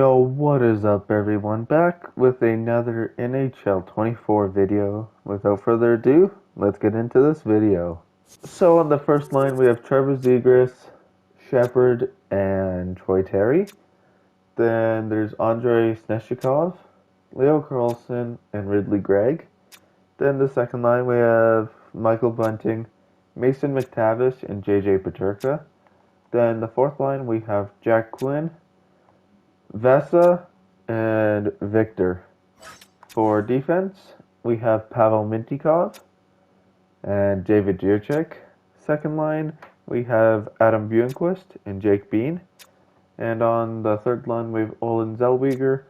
Yo, what is up everyone? Back with another NHL 24 video. Without further ado, let's get into this video. So on the first line we have Trevor Zegras, Shepard, and Troy Terry. Then there's Andrei Sneshikov, Leo Carlson, and Ridley Gregg. Then the second line we have Michael Bunting, Mason McTavish, and JJ Peterka. Then the fourth line we have Jack Quinn, Vesa, and Victor. For defense, we have Pavel Mintyukov and David Jiricek. Second line, we have Adam Bjornquist and Jake Bean. And on the third line, we have Olin Zellweger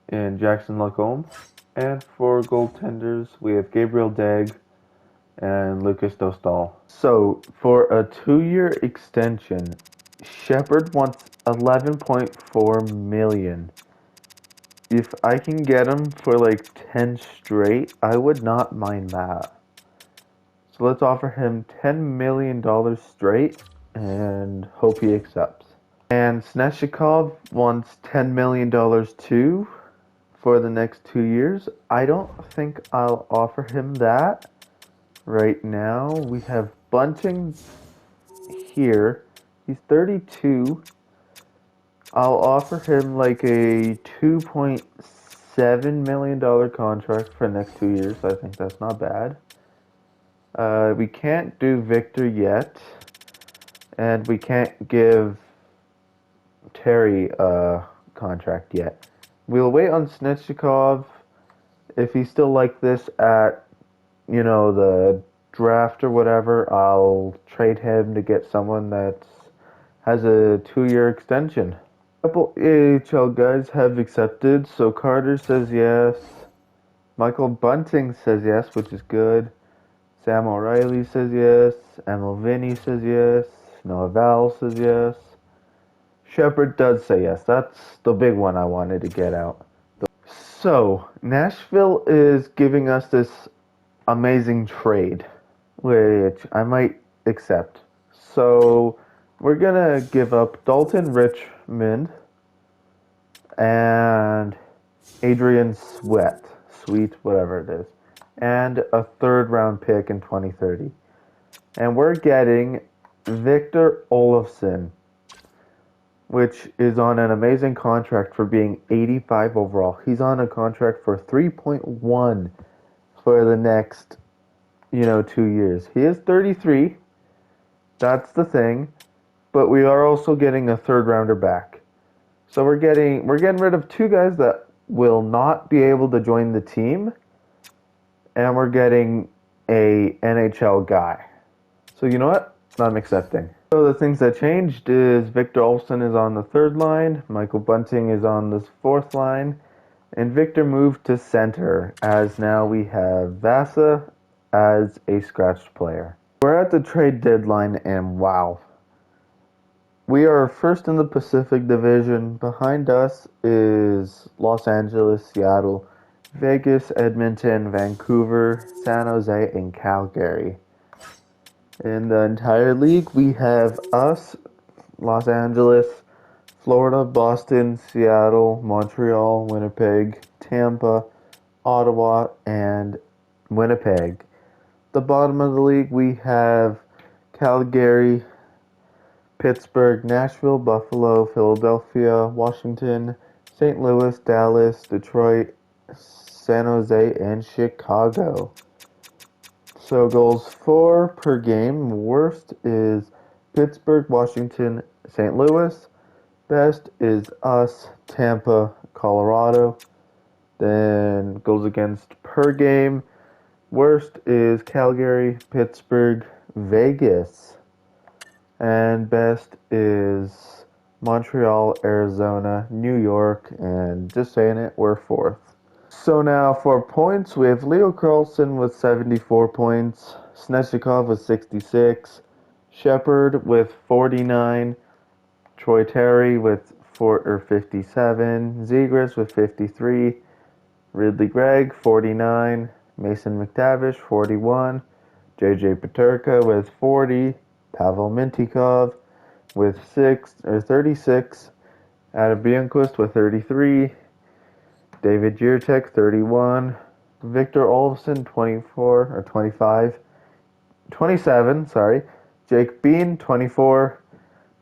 and Jackson Lacombe. And for goaltenders, we have Gabriel Dagg and Lucas Dostal. So, for a 2-year extension, Shepard wants 11.4 million. If I can get him for like 10 straight, I would not mind that. So let's offer him $10 million straight and hope he accepts. And Sneshikov wants $10 million too for the next 2 years. I don't think I'll offer him that right now. We have Bunting here. He's 32. I'll offer him like a $2.7 million contract for the next 2 years. I think that's not bad. We can't do Victor yet. And we can't give Terry a contract yet. We'll wait on Snitchikov. If he's still like this at, the draft or whatever, I'll trade him to get someone that has a 2-year extension. A couple AHL guys have accepted. So Carter says yes. Michael Bunting says yes, which is good. Sam O'Reilly says yes. Emil Vinny says yes. Noah Val says yes. Shepard does say yes. That's the big one I wanted to get out. So, Nashville is giving us this amazing trade, which I might accept. So, we're going to give up Dalton Richmond and Adrian Sweet, whatever it is, and a 3rd round pick in 2030. And we're getting Victor Olofsson, which is on an amazing contract for being 85 overall. He's on a contract for 3.1 for the next, 2 years. He is 33. That's the thing. But we are also getting a 3rd rounder back. So we're getting rid of 2 guys that will not be able to join the team. And we're getting a NHL guy. So you know what? I'm accepting. So the things that changed is Victor Olofsson is on the 3rd line, Michael Bunting is on the 4th line, and Victor moved to center, as now we have Vasa as a scratched player. We're at the trade deadline, and wow. We are first in the Pacific Division. Behind us is Los Angeles, Seattle, Vegas, Edmonton, Vancouver, San Jose, and Calgary. In the entire league, we have us, Los Angeles, Florida, Boston, Seattle, Montreal, Winnipeg, Tampa, Ottawa, and Winnipeg. The bottom of the league, we have Calgary, Pittsburgh, Nashville, Buffalo, Philadelphia, Washington, St. Louis, Dallas, Detroit, San Jose, and Chicago. So goals for per game. Worst is Pittsburgh, Washington, St. Louis. Best is us, Tampa, Colorado. Then goals against per game. Worst is Calgary, Pittsburgh, Vegas. And best is Montreal, Arizona, New York, and just saying it, we're 4th. So now for points, we have Leo Carlson with 74 points, Sneshikov with 66, Shepard with 49, Troy Terry with 57, Zegras with 53, Ridley Gregg 49, Mason McTavish 41, JJ Peterka with 40, Pavel Mintyukov with 36, Adam Bianquist with 33. David Jirtek, 31. Victor Olofsson, 24 or 25. 27, sorry. Jake Bean, 24.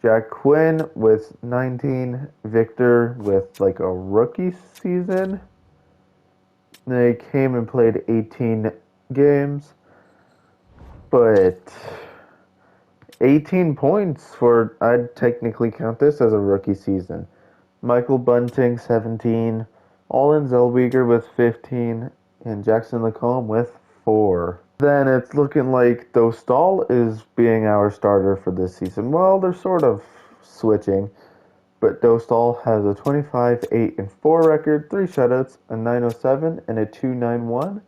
Jack Quinn with 19. Victor with like a rookie season. They came and played 18 games. But 18 points for, I'd technically count this as a rookie season. Michael Bunting, 17. Olin Zellweger with 15. And Jackson Lacombe with 4. Then it's looking like Dostal is being our starter for this season. Well, they're sort of switching. But Dostal has a 25-8-4 record, 3 shutouts, a 907, and a 291.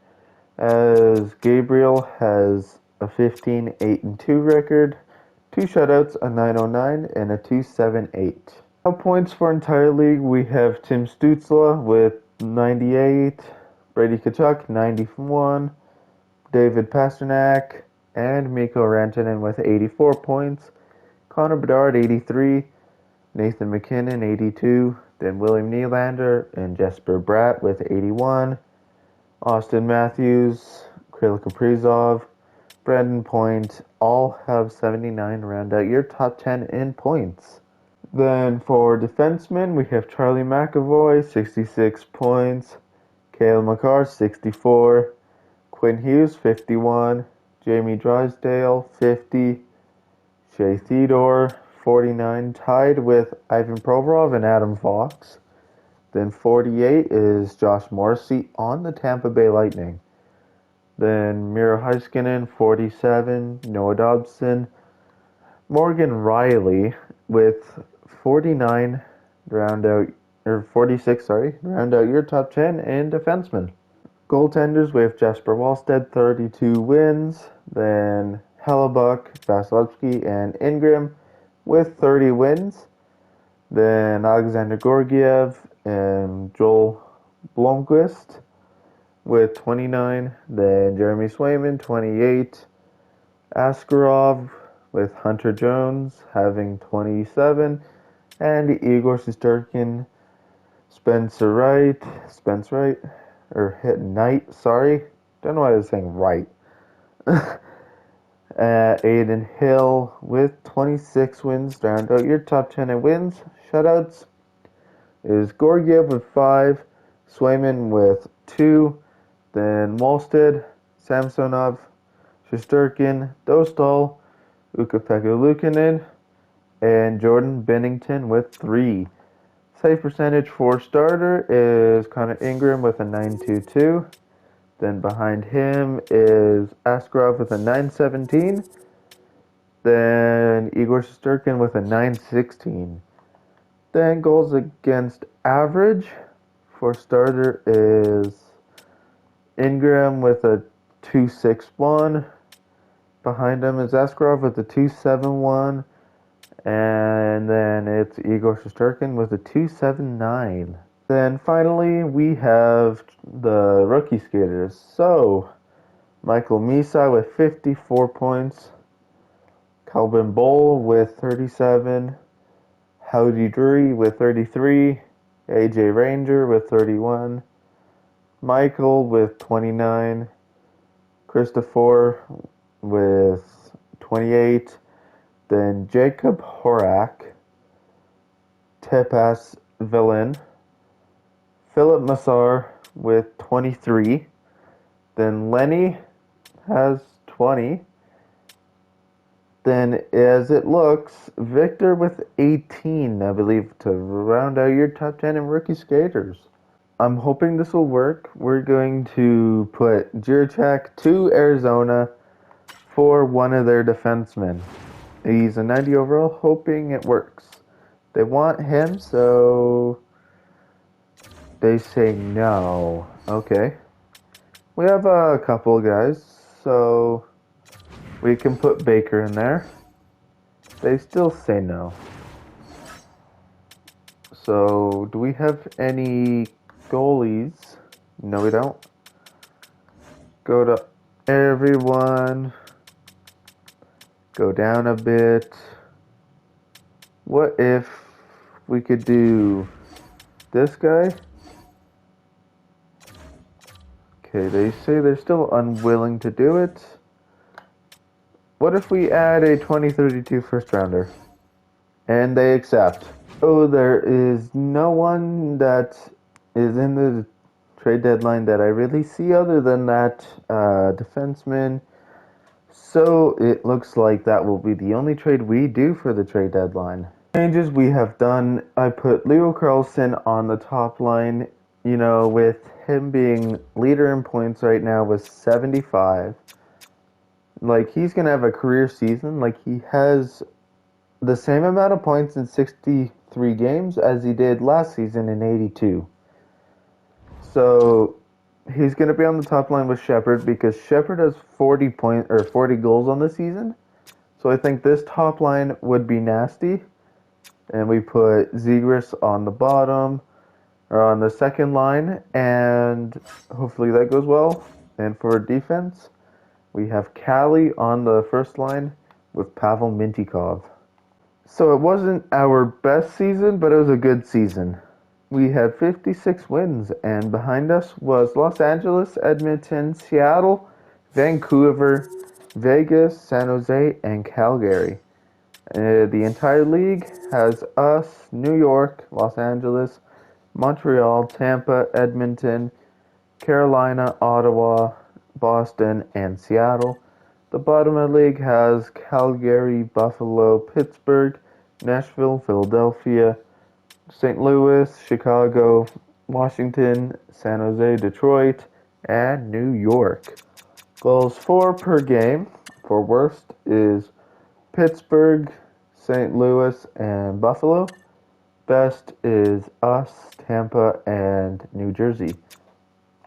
As Gabriel has a 15-8-2 record, 2 shutouts, a 909, and a 278. Now points for entire league, we have Tim Stützle with 98, Brady Tkachuk 91, David Pastrnak, and Mikko Rantanen with 84 points, Connor Bedard 83, Nathan McKinnon 82, then William Nylander and Jesper Bratt with 81, Austin Matthews, Kirill Kaprizov, Brandon Point all have 79, round out your top 10 in points. Then for defensemen, we have Charlie McAvoy, 66 points, Cale Makar, 64, Quinn Hughes, 51, Jamie Drysdale, 50, Shea Theodore, 49, tied with Ivan Provorov and Adam Fox. Then 48 is Josh Morrissey on the Tampa Bay Lightning. Then Miro Heiskanen, 47, Noah Dobson, Morgan Riley with 49, round out, or 46, sorry, round out your top 10 in defensemen. Goaltenders, we have Jesper Wallstedt, 32 wins. Then Hellebuck, Vasilevsky, and Ingram with 30 wins. Then Alexander Georgiev and Joel Blomqvist with 29. Then Jeremy Swayman, 28. Askarov with Hunter Jones having 27. And Igor Shesterkin, Spence Wright, sorry. Don't know why I was saying right. Aiden Hill with 26 wins, round out your top 10 in wins. Shutouts is Georgiev with 5, Swayman with 2, then Wallstedt, Samsonov, Shesterkin, Dostal, Ukko-Pekka Luukkonen, and Jordan Bennington with 3. Save percentage for starter is Connor Ingram with a 922. Then behind him is Askarov with a 917. Then Igor Shesterkin with a 916. Then goals against average for starter is Ingram with a 261. Behind him is Askarov with a 271. And then it's Igor Shesterkin with a 279. Then finally, we have the rookie skaters. So, Michael Misa with 54 points. Calvin Bowl with 37. Howdy Drury with 33. AJ Ranger with 31. Michael with 29. Christopher with 28. Then Jacob Horak. Tepas Villain. Philip Massar with 23. Then Lenny has 20. Then, as it looks, Victor with 18, I believe, to round out your top 10 in rookie skaters. I'm hoping this will work. We're going to put Jirchak to Arizona for one of their defensemen. He's a 90 overall, hoping it works. They want him, so they say no. Okay. We have a couple guys, so we can put Baker in there. They still say no. So, do we have any goalies? No, we don't. Go to everyone. Go down a bit. What if we could do this guy. Okay, they say they're still unwilling to do it. What if we add a 2032 first rounder? And they accept. Oh, there is no one that is in the trade deadline that I really see other than that defenseman. So it looks like that will be the only trade we do for the trade deadline. Changes we have done, I put Leo Carlson on the top line, you know, with him being leader in points right now with 75. Like, he's going to have a career season. Like, he has the same amount of points in 63 games as he did last season in 82. So he's going to be on the top line with Shepard because Shepard has 40 goals on the season. So I think this top line would be nasty. And we put Zegras on the bottom or on the second line, and hopefully that goes well. And for defense, we have Cali on the first line with Pavel Mintyukov. So it wasn't our best season, but it was a good season. We had 56 wins, and behind us was Los Angeles, Edmonton, Seattle, Vancouver, Vegas, San Jose, and Calgary. The entire league has us, New York, Los Angeles, Montreal, Tampa, Edmonton, Carolina, Ottawa, Boston, and Seattle. The bottom of the league has Calgary, Buffalo, Pittsburgh, Nashville, Philadelphia, St. Louis, Chicago, Washington, San Jose, Detroit, and New York. Goals for per game for worst is Pittsburgh, St. Louis, and Buffalo. Best is us, Tampa, and New Jersey.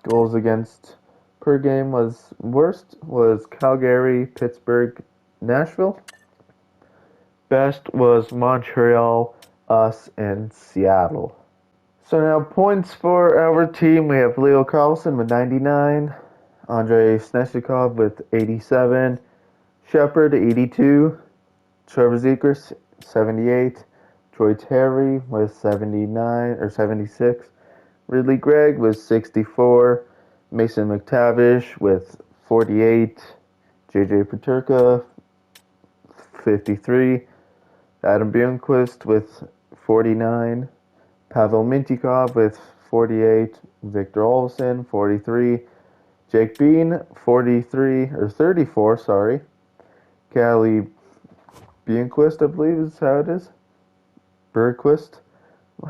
Goals against per game was worst was Calgary, Pittsburgh, Nashville. Best was Montreal, us, and Seattle. So now points for our team. We have Leo Carlson with 99, Andrei Sneshnikov with 87, Shepard 82, Trevor Zegras 78, Troy Terry with 79 or 76, Ridley Gregg with 64, Mason McTavish with 48, JJ Peterka 53, Adam Bjornquist with 49, Pavel Mintyukov with 48, Victor Olofsson 43, Jake Bean 43 or 34, sorry, Cali Bjornquist, I believe is how it is. Bergquist.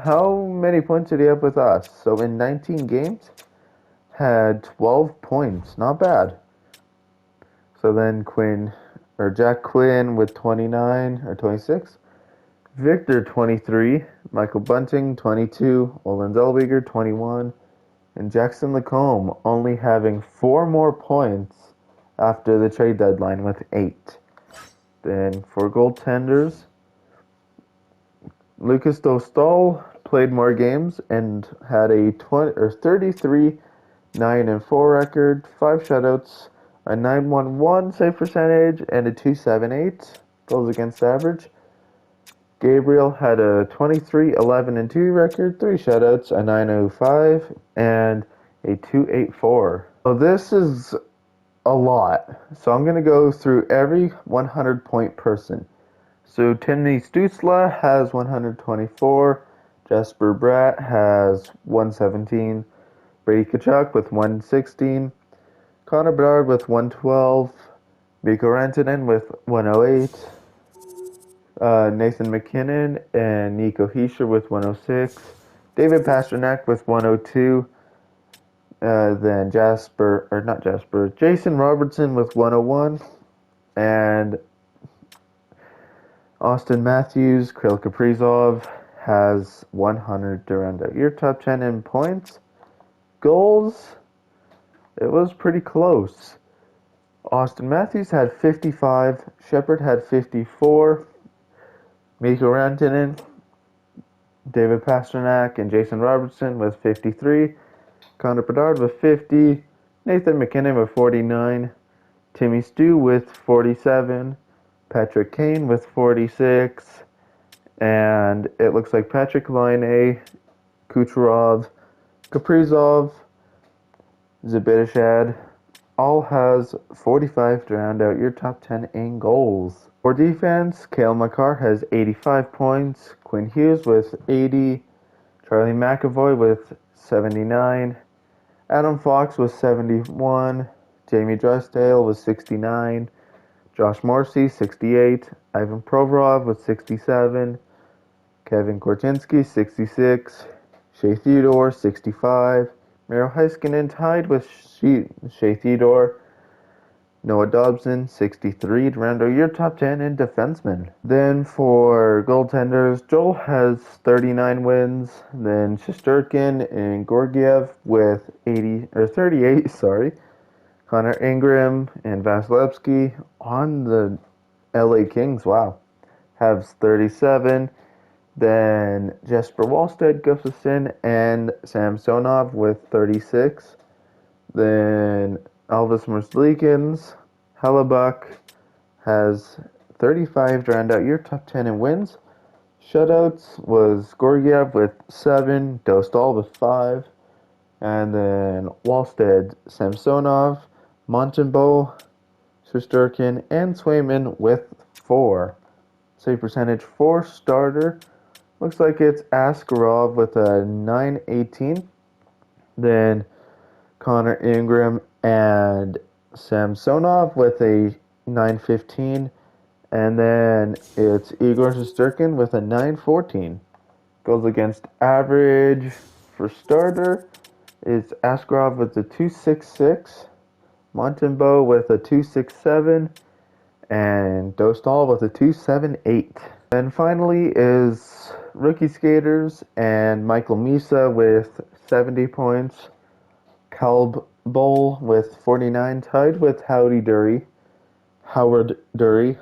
How many points did he have with us? So in 19 games, had 12 points. Not bad. So then Jack Quinn with 29 or 26. Victor 23. Michael Bunting 22. Olin Zellweger 21. And Jackson Lacombe only having 4 more points after the trade deadline with 8. Then for goaltenders, Lucas Dostal played more games and had a 33 9-4 record, 5 shutouts, a 911 save percentage, and a 278 goals against average. Gabriel had a 23 11-2 record, 3 shutouts, a 905, and a 284. So this is a lot. So I'm going to go through every 100-point person. So Timmy Stützle has 124. Jesper Bratt has 117. Brady Tkachuk with 116. Connor Bedard with 112. Mikko Rantanen with 108. Nathan McKinnon and Nico Hischier with 106. David Pastrnak with 102. Then Jason Robertson with 101. And Austin Matthews, Kirill Kaprizov has 100 to round out your top 10 in points. Goals, it was pretty close. Austin Matthews had 55, Shepard had 54, Mikko Rantanen, David Pastrnak, and Jason Robertson with 53, Connor Bedard with 50, Nathan McKinnon with 49, Timmy Stu with 47, Patrick Kane with 46, And it looks like Patrick Laine, Kucherov, Kaprizov, Zibanejad all has 45 to round out your top 10 in goals. For defense, Cale Makar has 85 points, Quinn Hughes with 80, Charlie McAvoy with 79, Adam Fox with 71, Jamie Drysdale with 69, Josh Morrissey 68, Ivan Provorov with 67, Kevin Korchinski 66, Shea Theodore 65, Miro Heiskanen tied with Shea Theodore, Noah Dobson 63 to round out your top 10 in defensemen. Then for goaltenders, Joel has 39 wins. Then Shesterkin and Georgiev with 38. Connor Ingram and Vasilevsky on the LA Kings. Wow, has 37. Then Jesper Wallstedt, Gustafsson, and Samsonov with 36. Then Elvis Merzlikins, Hellebuck has 35 to round out your top 10 in wins. Shutouts was Georgiev with 7, Dostal with 5, and then Wallstedt, Samsonov, Montembeault, Shesterkin, and Swayman with 4. Save percentage for starter. Looks like it's Askarov with a 918. Then Connor Ingram and Samsonov with a 915. And then it's Igor Shesterkin with a 914. Goals against average for starter is Askarov with a 266. Montembeault with a 267. And Dostal with a 278. And finally is rookie skaters and Michael Misa with 70 points. Calb Bowl with 49, tied with Howard Dury.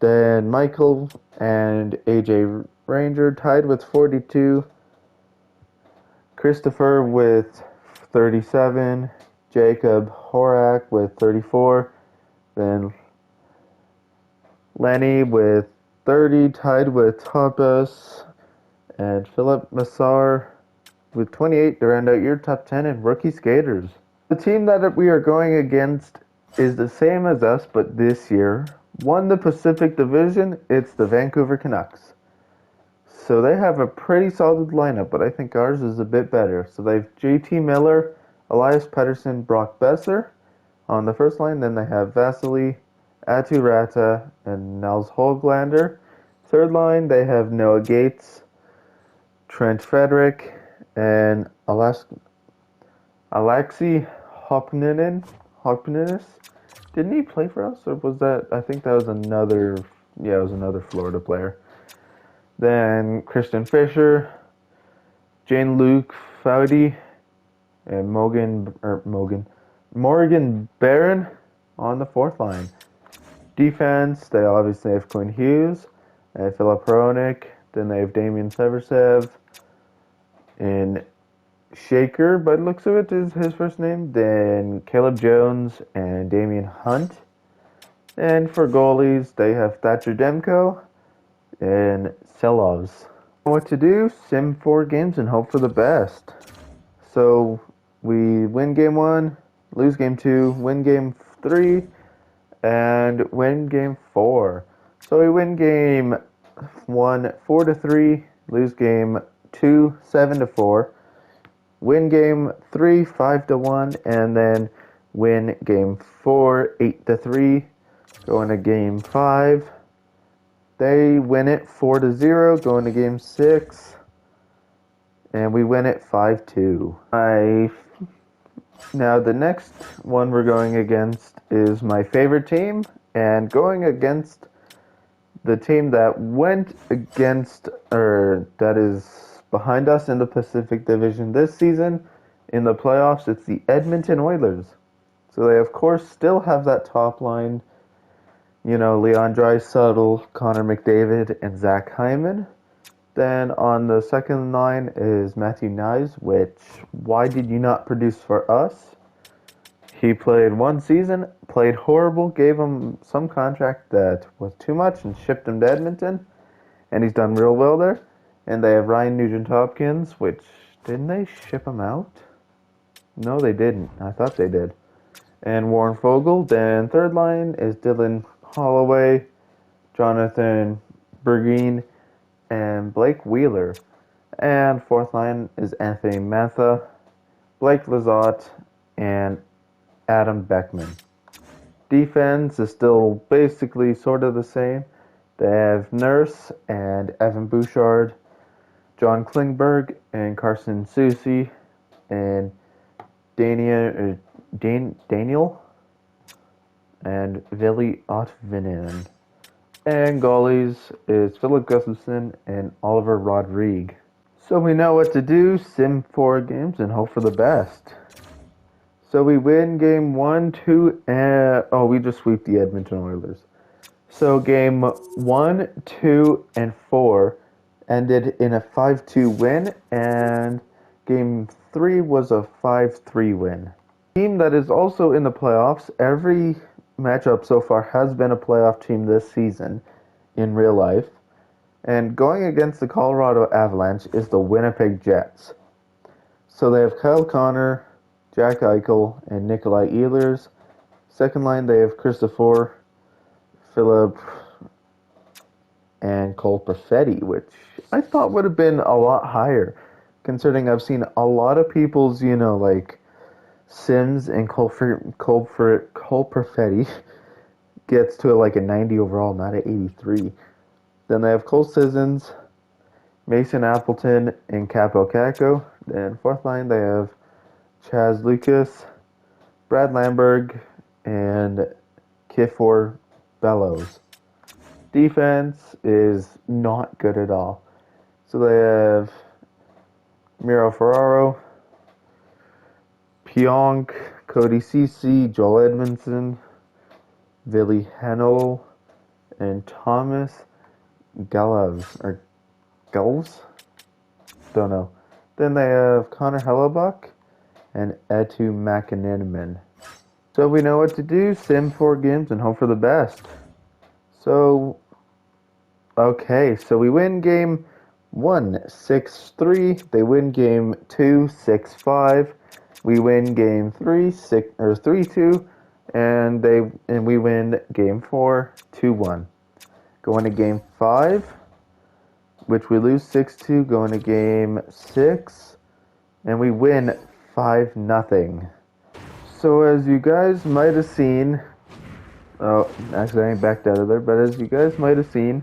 Then Michael and AJ Ranger tied with 42. Christopher with 37. Jacob Horak with 34. Then Lenny with 30, tied with Tapas, and Philip Massar with 28 to round out your top 10 in rookie skaters. The team that we are going against is the same as us, but this year won the Pacific Division. It's the Vancouver Canucks. So they have a pretty solid lineup, but I think ours is a bit better. So they have JT Miller, Elias Pettersson, Brock Besser on the first line. Then they have Vasily, Atu Rata, and Nels Holglander. Third line, they have Noah Gates, Trent Frederick, and Alexi Hopninis. Didn't he play for us, or was that? I think that was another. Yeah, it was another Florida player. Then Christian Fisher, Jean-Luc Foudy, and Morgan Barron on the fourth line. Defense, they obviously have Quinn Hughes and Philip Hronik. Then they have Damian Seversev and Shaker, but looks of it is his first name. Then Caleb Jones and Damian Hunt. And for goalies, they have Thatcher Demko and Selovs. What to do? Sim 4 games and hope for the best. So we win game 1, lose game 2, win game 3, and win game 4. So we win game 1 4-3, lose game 2 7-4, win game 3 5-1, and then win game 4 8-3. Go into game 5. They win it 4-0. Go into game 6, and we win it 5-2. Now, the next one we're going against is my favorite team, and going against the team that went against, or that is behind us in the Pacific Division this season in the playoffs, it's the Edmonton Oilers. So they, of course, still have that top line, Leon Draisaitl, Connor McDavid, and Zach Hyman. Then on the second line is Matthew Knies, which, why did you not produce for us? He played one season, played horrible, gave him some contract that was too much, and shipped him to Edmonton. and he's done real well there. And they have Ryan Nugent-Hopkins, which, didn't they ship him out? No, they didn't. I thought they did. And Warren Fogle. Then third line is Dylan Holloway, Jonathan Bergeen, and Blake Wheeler. And fourth line is Anthony Mantha, Blake Lizotte, and Adam Beckman. Defense is still basically sort of the same. They have Nurse and Evan Bouchard, John Klingberg and Carson Soucy, and Daniel and Vili Otvinen. And goalies is Philip Gustafson and Oliver Rodrigue. So we know what to do, sim 4 games and hope for the best. So we win game 1, 2, and we just sweep the Edmonton Oilers. So game 1, 2, and 4 ended in a 5-2 win, and game 3 was a 5-3 win. Team that is also in the playoffs. Every matchup so far has been a playoff team this season in real life. And going against the Colorado Avalanche is the Winnipeg Jets. So they have Kyle Connor, Jack Eichel, and Nikolai Ehlers. Second line, they have Christopher, Philip, and Cole Perfetti, which I thought would have been a lot higher, considering I've seen a lot of people's, like Sims and Cole Perfetti gets to like a 90 overall, not an 83. Then they have Cole Sissons, Mason Appleton, and Capo Caco. Then fourth line, they have Chaz Lucas, Brad Lamberg, and Kiefer Bellows. Defense is not good at all. So they have Miro Ferraro, Pionk, Cody Ceci, Joel Edmondson, Ville Henel, and Thomas Gallows. Don't know. Then they have Connor Hellebuck and Etu McAniman. So we know what to do, sim 4 games and hope for the best. So we win game 1, 6-3. They win game 2, 6-5. We win game 3, 3-2, and we win game 4, 2-1. Going to game 5, which we lose 6-2. Going to game 6, and we win 5-0. So as you guys might have seen, actually I backed out of there, but as you guys might have seen,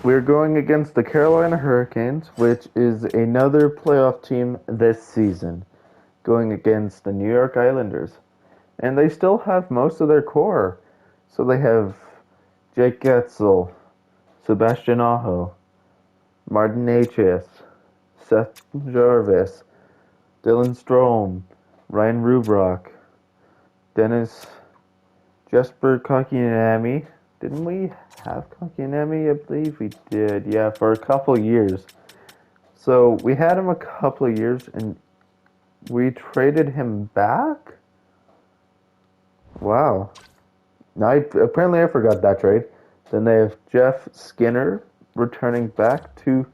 we're going against the Carolina Hurricanes, which is another playoff team this season, going against the New York Islanders. And they still have most of their core. So they have Jake Getzel, Sebastian Aho, Martin Necas, Seth Jarvis, Dylan Strome, Ryan Rubrock, Jesper Kotkaniemi. Didn't we have Kotkaniemi? I believe we did. Yeah, for a couple years. So we had him a couple of years, and we traded him back? Wow. Apparently I forgot that trade. Then they have Jeff Skinner returning back to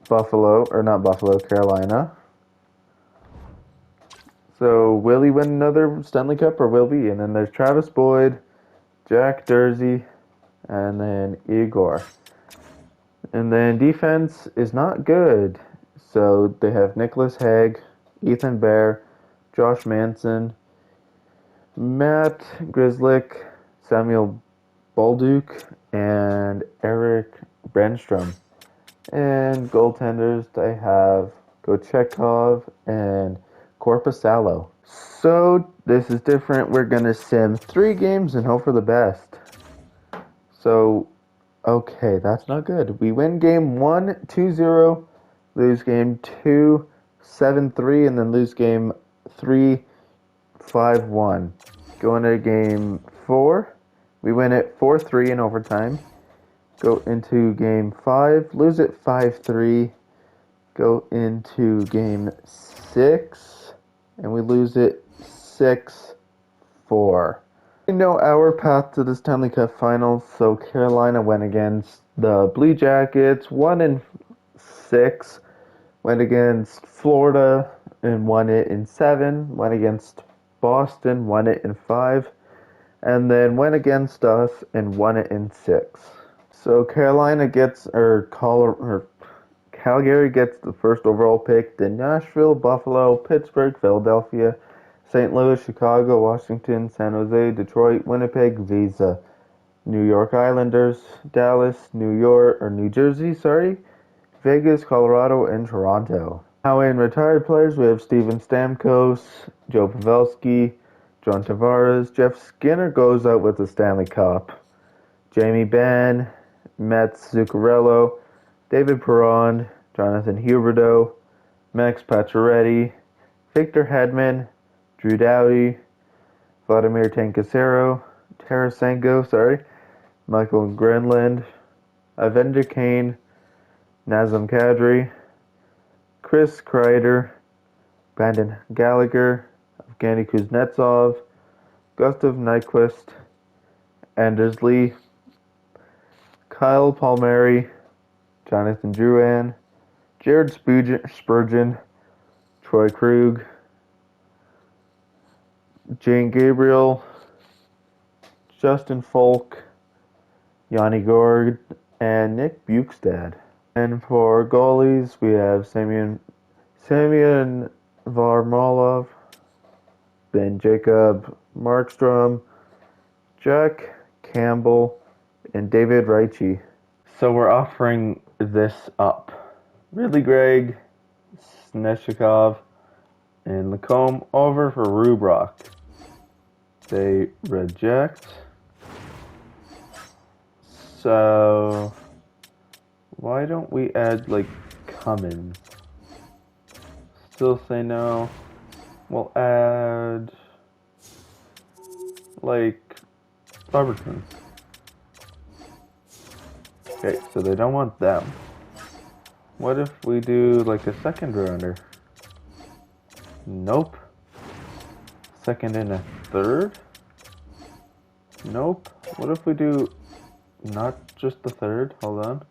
Carolina. So will he win another Stanley Cup or will we? And then there's Travis Boyd, Jack Dursey, and then Igor. And then defense is not good. So they have Nicholas Hague, Ethan Bear, Josh Manson, Matt Grzelcyk, Samuel Bolduc, and Eric Brenstrom. And goaltenders, they have Kochetkov and Korpisalo. So this is different. We're going to sim 3 games and hope for the best. So, okay, that's not good. We win game 1, 2-0, lose game 2, 7-3, and then lose game 3, 5-1. Going to game 4, we win it 4-3 in overtime. Go into game 5, lose it 5-3. Go into game 6, and we lose it 6-4. We know our path to the Stanley Cup Finals, so Carolina went against The Blue Jackets 1-6, went against Florida and won it in 7, went against Boston, won it in 5, and then went against us and won it in 6. So Carolina gets, or Calgary gets the first overall pick, then Nashville, Buffalo, Pittsburgh, Philadelphia, St. Louis, Chicago, Washington, San Jose, Detroit, Winnipeg, Visa, New York Islanders, Dallas, New Jersey, Vegas, Colorado, and Toronto. Now in retired players, we have Steven Stamkos, Joe Pavelski, John Tavares. Jeff Skinner goes out with the Stanley Cup. Jamie Benn, Mets Zuccarello, David Perron, Jonathan Huberdeau, Max Pacioretty, Victor Hedman, Drew Doughty, Vladimir Tarasenko, Michael Grenland, Evander Kane, Nazem Kadri, Chris Kreider, Brandon Gallagher, Evgeny Kuznetsov, Gustav Nyquist, Anders Lee, Kyle Palmieri, Jonathan Drouin, Jared Spurgeon, Troy Krug, Jane Gabriel, Justin Falk, Yanni Gord, and Nick Bukestad. And for goalies, we have Semyon Varlamov, Ben Jacob Markstrom, Jack Campbell, and David Raichi. So we're offering this up. Ridley Gregg, Sneshikov, and Lacombe over for Rubrock. They reject. So why don't we add Cummins? Still say no. We'll add Robertson. Okay, so they don't want them. What if we do a second rounder? Nope. Second and a third? Nope. What if we do not just the third? Hold on.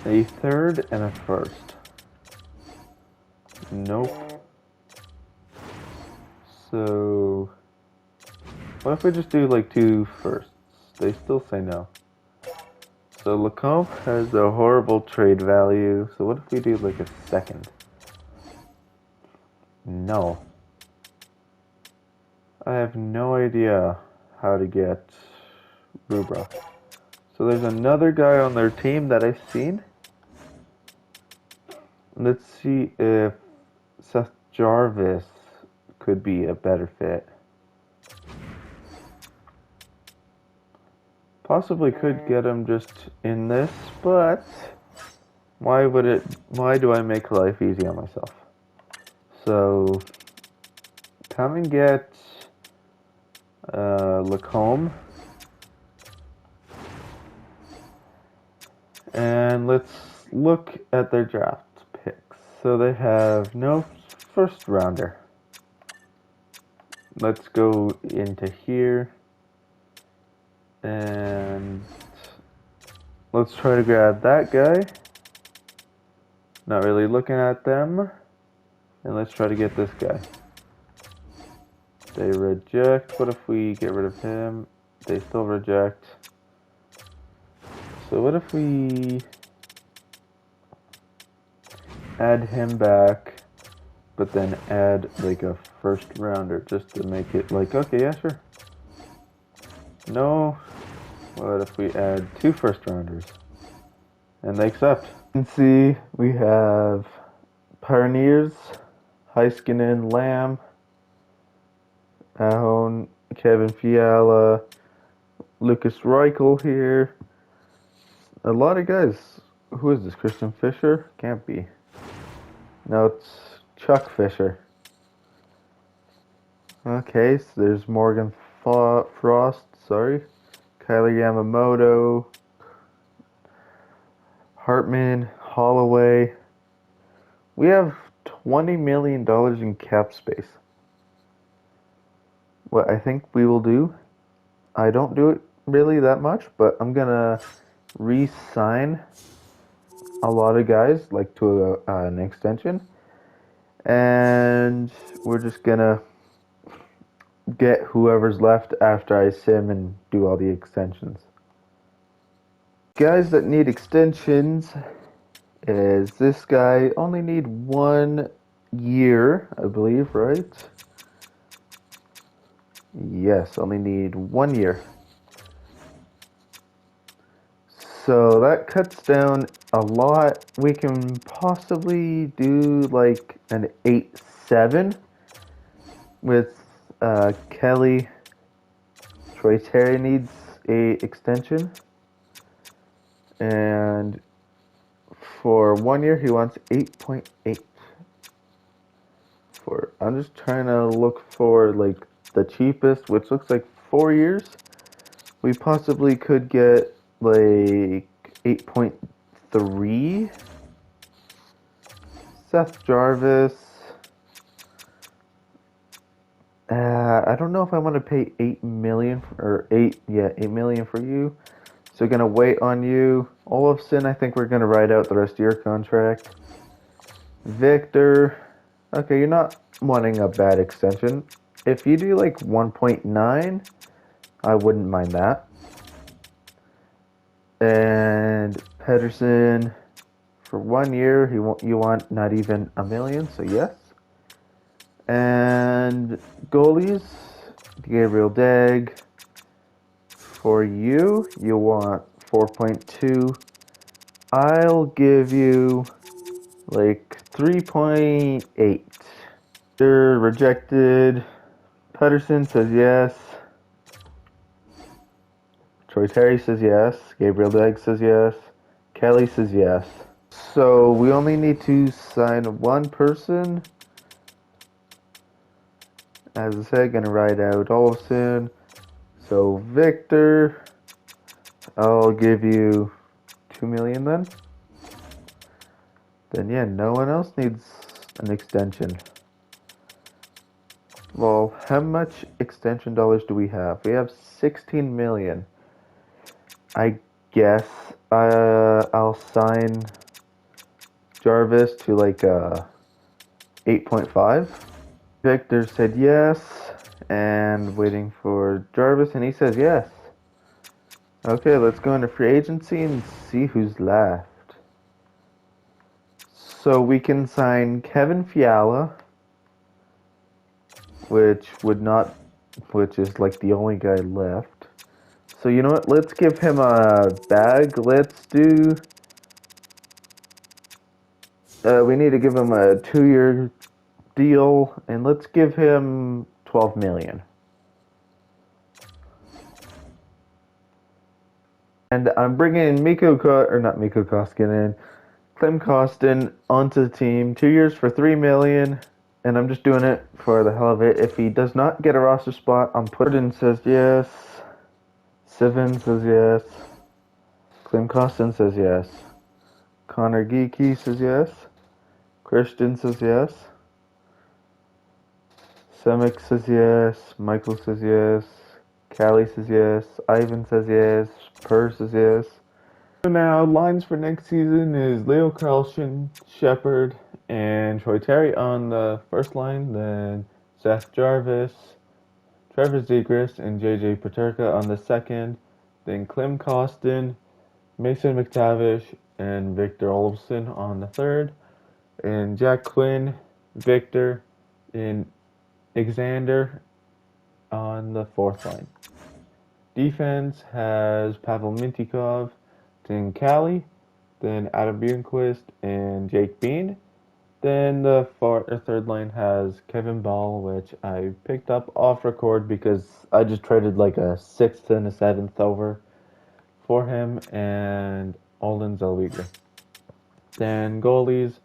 A third and a first. Nope. So what if we just do 2 firsts? They still say no. So Lacombe has a horrible trade value. So what if we do a second? No. I have no idea how to get Rubra. So there's another guy on their team that I've seen. Let's see if Seth Jarvis could be a better fit. Possibly could get him just in this, but why do I make life easy on myself? So come and get Lacombe. And let's look at their draft picks. So they have no first rounder. Let's go into here. And let's try to grab that guy. Not really looking at them. And let's try to get this guy. They reject. What if we get rid of him? They still reject. So what if we add him back, but then add a first rounder just to make it okay, yeah, sure. No. What if we add 2 first rounders? And they accept. You can see we have Pioneers, Heiskanen, Lamb, Ahone, Kevin Fiala, Lucas Reichel here. A lot of guys. Who is this? Christian Fisher? Can't be. No, it's Chuck Fisher. Okay, so there's Morgan Frost, Kyler Yamamoto, Hartman, Holloway. We have $20 million in cap space. What I think we will do, I don't do it really that much, but I'm gonna re-sign a lot of guys, like to an extension, and we're just gonna get whoever's left after I sim and do all the extensions. Guys that need extensions is this guy. Only need 1 year, I believe, right? Yes, only need 1 year. So that cuts down a lot. We can possibly do like an 8-7 with Kelly. Troy Terry needs a extension. And for 1 year, he wants 8.8. I'm just trying to look for like the cheapest, which looks like 4 years. We possibly could get like 8.3. Seth Jarvis. I don't know if I want to pay 8 million or 8 million for you. So gonna wait on you. Olofsson, I think we're gonna ride out the rest of your contract. Victor, okay, you're not wanting a bad extension. If you do like 1.9, I wouldn't mind that. And Pedersen, for 1 year, you want not even a million, so yes. And goalies, Gabriel Dag, for you want 4.2. I'll give you like 3.8. They're rejected. Pedersen says yes. Troy Terry says yes. Gabriel Dag says yes. Kelly says yes. So we only need to sign one person. As I said, gonna ride out Olsen. So Victor, I'll give you 2 million then. Then yeah, no one else needs an extension. Well, how much extension dollars do we have? We have 16 million. I guess I'll sign Jarvis to like 8.5. Victor said yes, and waiting for Jarvis, and he says yes. Okay, let's go into free agency and see who's left. So we can sign Kevin Fiala, which is like the only guy left. So you know what? Let's give him a bag. Let's do. We need to give him a 2-year deal, and let's give him 12 million. And I'm bringing Mikko Koskinen, Klim Kostin onto the team. 2 years for 3 million, and I'm just doing it for the hell of it. If he does not get a roster spot, I'm putting says yes. Sivan says yes. Klim Kostin says yes. Connor Geeky says yes. Christian says yes. Semic says yes. Michael says yes. Callie says yes. Ivan says yes. Per says yes. So now, lines for next season is Leo Carlson, Shepard, and Troy Terry on the first line. Then Seth Jarvis, Trevor Zegras, and JJ Paterka on the second. Then Klim Kostin, Mason McTavish, and Victor Olofsson on the third. And Jack Quinn, Victor, and Alexander on the fourth line. Defense has Pavel Mintyukov, then Callie, then Adam Bjornquist, and Jake Bean. Then the third line has Kevin Ball, which I picked up off record because I just traded like a 6th and a 7th over for him, and Olin Zellweger. Then goalies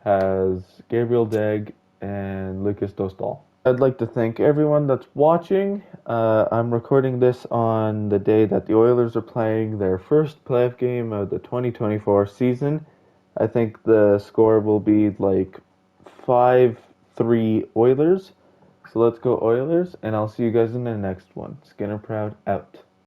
has Gabriel Dag and Lucas Dostal. I'd like to thank everyone that's watching. I'm recording this on the day that the Oilers are playing their first playoff game of the 2024 season. I think the score will be like 5-3 Oilers. So let's go Oilers, and I'll see you guys in the next one. Skinner Proud out.